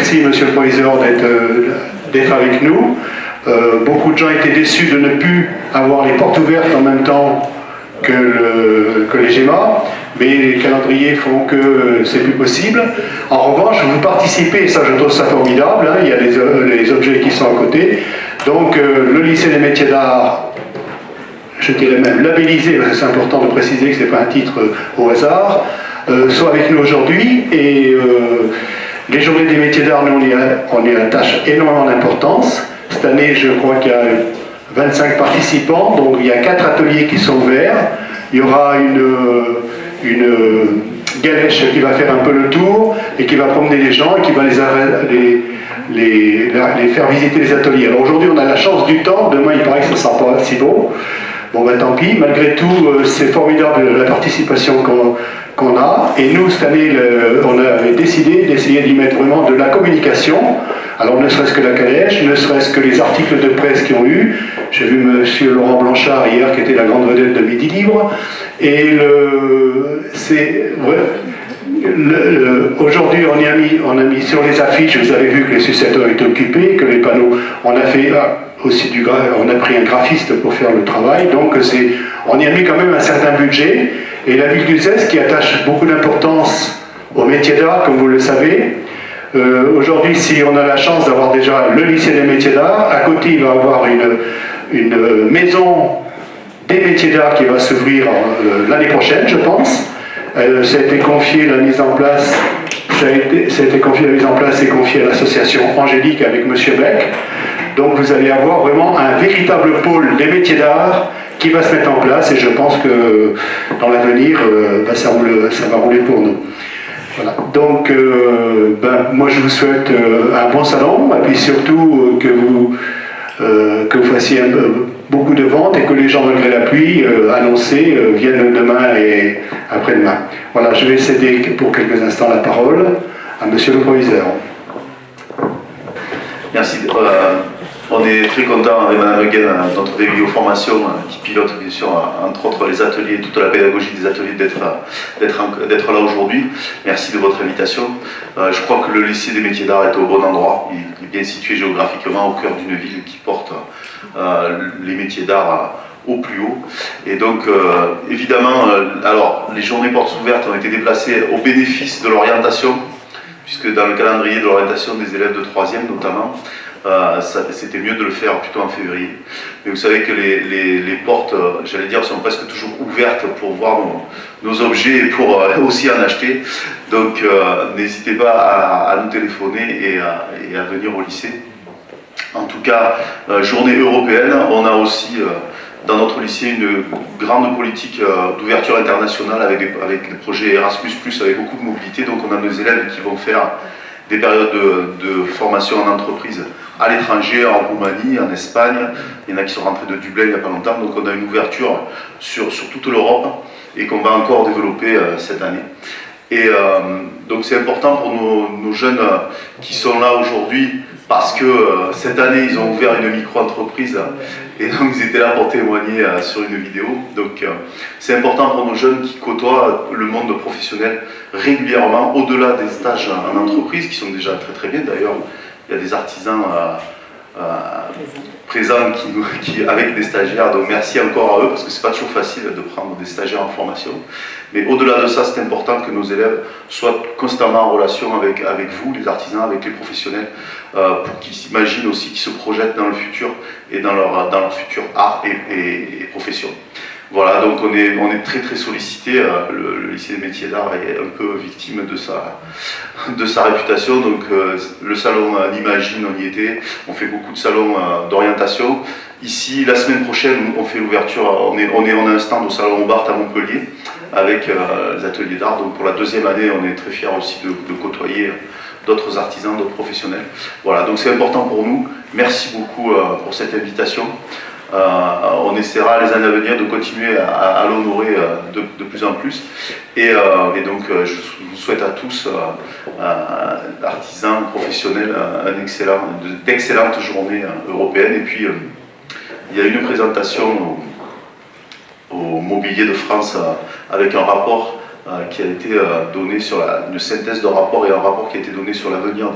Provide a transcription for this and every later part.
merci, monsieur le proviseur, d'être avec nous. Beaucoup de gens étaient déçus de ne plus avoir les portes ouvertes en même temps que les GEMA, mais les calendriers font que c'est plus possible. En revanche, vous participez, et ça je trouve ça formidable, hein, il y a les objets qui sont à côté. Donc le lycée des métiers d'art, je dirais même labellisé, parce que c'est important de préciser que ce n'est pas un titre au hasard, soit avec nous aujourd'hui. Et les journées des métiers d'art, nous on y attache énormément d'importance. Cette année, je crois qu'il y a 25 participants, donc il y a 4 ateliers qui sont ouverts. Il y aura une galèche qui va faire un peu le tour et qui va promener les gens et qui va les faire visiter les ateliers. Alors aujourd'hui, on a la chance du temps, demain il paraît que ça ne sera pas si beau. Bon ben tant pis, malgré tout, c'est formidable la participation qu'on a. Et nous, cette année, on avait décidé d'essayer d'y mettre vraiment de la communication. Alors ne serait-ce que la calèche, ne serait-ce que les articles de presse qui ont eu. J'ai vu M. Laurent Blanchard hier, qui était la grande vedette de Midi Libre. Et aujourd'hui, on a mis sur les affiches, vous avez vu que les suceteurs étaient occupés, que les panneaux, on a fait aussi on a pris un graphiste pour faire le travail, donc on y a mis quand même un certain budget. Et la ville d'Uzès, qui attache beaucoup d'importance au métier d'art, comme vous le savez, aujourd'hui, si on a la chance d'avoir déjà le lycée des métiers d'art, à côté il va y avoir une maison des métiers d'art qui va s'ouvrir l'année prochaine, je pense. Ça a été confié la mise en place, et confié à l'association Angélique avec M. Beck. Donc vous allez avoir vraiment un véritable pôle des métiers d'art qui va se mettre en place, et je pense que dans l'avenir, ça va rouler pour nous. Voilà. Donc, moi je vous souhaite un bon salon, et puis surtout que vous fassiez beaucoup de ventes et que les gens, malgré la pluie annoncée, viennent demain et après-demain. Voilà, je vais céder pour quelques instants la parole à monsieur le proviseur. Merci. On est très content avec Mme Leguen, notre DVO Formation, qui pilote bien sûr, entre autres, les ateliers, toute la pédagogie des ateliers, d'être là aujourd'hui. Merci de votre invitation. Je crois que le lycée des métiers d'art est au bon endroit. Il est bien situé géographiquement au cœur d'une ville qui porte les métiers d'art au plus haut. Et donc, évidemment, alors, les journées portes ouvertes ont été déplacées au bénéfice de l'orientation, puisque dans le calendrier de l'orientation des élèves de 3e notamment, c'était mieux de le faire plutôt en février. Mais vous savez que les portes, j'allais dire, sont presque toujours ouvertes pour voir nos objets et pour aussi en acheter. Donc n'hésitez pas à nous téléphoner et à venir au lycée. En tout cas, journée européenne, on a aussi dans notre lycée une grande politique d'ouverture internationale avec des projets Erasmus+, avec beaucoup de mobilité. Donc on a nos élèves qui vont faire des périodes de formation en entreprise à l'étranger, en Roumanie, en Espagne. Il y en a qui sont rentrés de Dublin il n'y a pas longtemps. Donc on a une ouverture sur toute l'Europe et qu'on va encore développer cette année. Et donc c'est important pour nos jeunes qui sont là aujourd'hui, parce que cette année ils ont ouvert une micro-entreprise et donc ils étaient là pour témoigner sur une vidéo. Donc c'est important pour nos jeunes qui côtoient le monde professionnel régulièrement, au-delà des stages en entreprise qui sont déjà très très bien. D'ailleurs, il y a des artisans présents avec des stagiaires, donc merci encore à eux, parce que c'est pas toujours facile de prendre des stagiaires en formation. Mais au-delà de ça, c'est important que nos élèves soient constamment en relation avec vous, les artisans, avec les professionnels, pour qu'ils s'imaginent aussi, qu'ils se projettent dans le futur et dans leur futur art et profession. Voilà, donc on est très très sollicité. Le lycée des métiers d'art est un peu victime de sa réputation. Donc le salon N'Imagine, on y était. On fait beaucoup de salons d'orientation. Ici, la semaine prochaine, on fait l'ouverture. On a un stand au salon Hobart à Montpellier avec les ateliers d'art. Donc pour la 2e année, on est très fiers aussi de côtoyer d'autres artisans, d'autres professionnels. Voilà, donc c'est important pour nous. Merci beaucoup pour cette invitation. On essaiera les années à venir de continuer à l'honorer de plus en plus. Et donc je vous souhaite à tous, artisans, professionnels, d'excellentes journées européennes. Et puis il y a une présentation au Mobilier de France avec un rapport qui a été donné sur une synthèse de rapport et un rapport qui a été donné sur l'avenir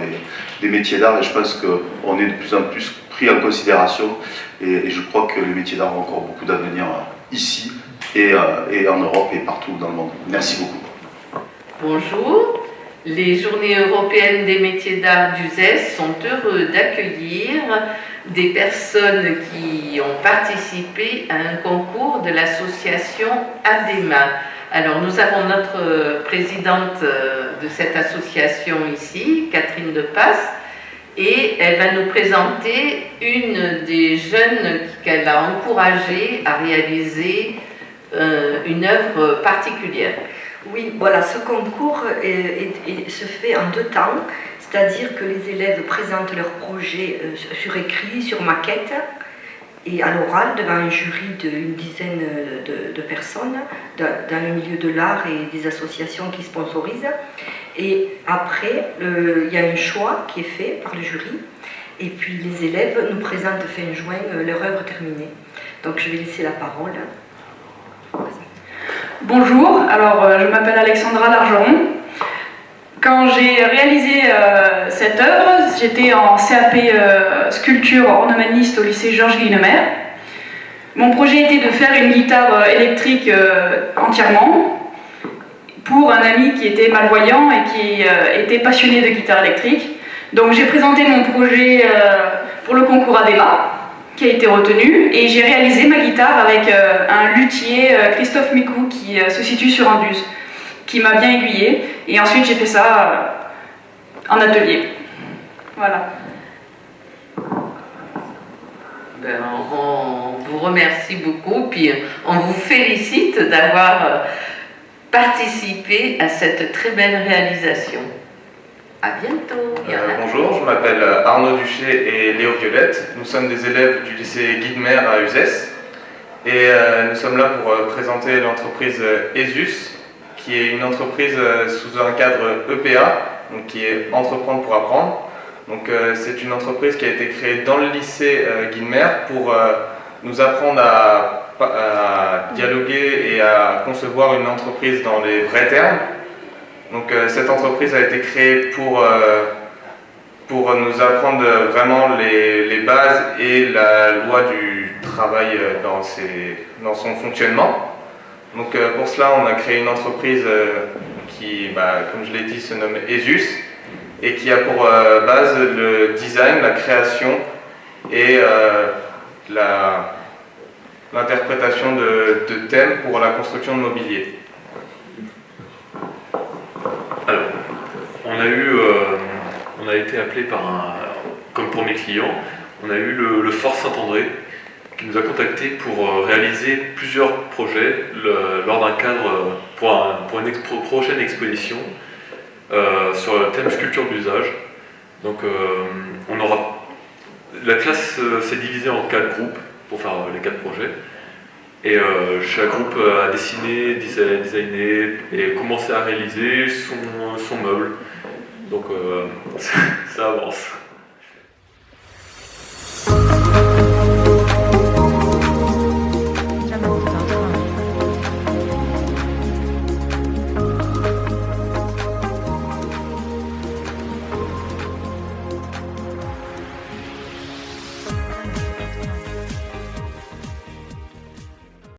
des métiers d'art, et je pense qu'on est de plus en plus pris en considération, et je crois que les métiers d'art ont encore beaucoup d'avenir ici et en Europe et partout dans le monde. Merci beaucoup. Bonjour. Les Journées européennes des métiers d'art d'Uzès sont heureux d'accueillir des personnes qui ont participé à un concours de l'association ADEMA. Alors nous avons notre présidente de cette association ici, Catherine Depasse, et elle va nous présenter une des jeunes qu'elle a encouragée à réaliser une œuvre particulière. Oui, voilà, ce concours se fait en 2 temps, c'est-à-dire que les élèves présentent leur projet sur écrit, sur maquette, et à l'oral devant un jury d'une dizaine de personnes dans le milieu de l'art et des associations qui sponsorisent. Et après, il y a un choix qui est fait par le jury, et puis les élèves nous présentent fin juin leur œuvre terminée. Donc je vais laisser la parole. Bonjour, alors je m'appelle Alexandra Largeron. Quand j'ai réalisé cette œuvre, j'étais en CAP sculpture ornemaniste au lycée Georges Guynemer. Mon projet était de faire une guitare électrique entièrement pour un ami qui était malvoyant et qui était passionné de guitare électrique. Donc j'ai présenté mon projet pour le concours ADEMA, qui a été retenu, et j'ai réalisé ma guitare avec un luthier, Christophe Micou, qui se situe sur Indus, qui m'a bien aiguillée, et ensuite j'ai fait ça en atelier. Voilà. Ben, on vous remercie beaucoup, puis on vous félicite d'avoir participé à cette très belle réalisation. À bientôt. Bonjour, je m'appelle Arnaud Duché et Léo Violette. Nous sommes des élèves du lycée Guynemer à Uzès. Et nous sommes là pour présenter l'entreprise ESUS, qui est une entreprise sous un cadre EPA, donc qui est Entreprendre pour apprendre. Donc c'est une entreprise qui a été créée dans le lycée Guynemer pour nous apprendre à dialoguer et à concevoir une entreprise dans les vrais termes. Donc cette entreprise a été créée pour nous apprendre vraiment les bases et la loi du travail dans son fonctionnement. Donc pour cela, on a créé une entreprise qui, comme je l'ai dit, se nomme ESUS et qui a pour base le design, la création et l'interprétation de thèmes pour la construction de mobilier. Alors, on a été appelé comme pour mes clients, on a eu le Fort Saint-André qui nous a contactés pour réaliser plusieurs projets lors d'un cadre pour une prochaine exposition sur le thème sculpture d'usage. Donc, la classe s'est divisée en 4 groupes pour faire les 4 projets. Et chaque groupe a dessiné, designé et commencé à réaliser son meuble. Donc ça avance.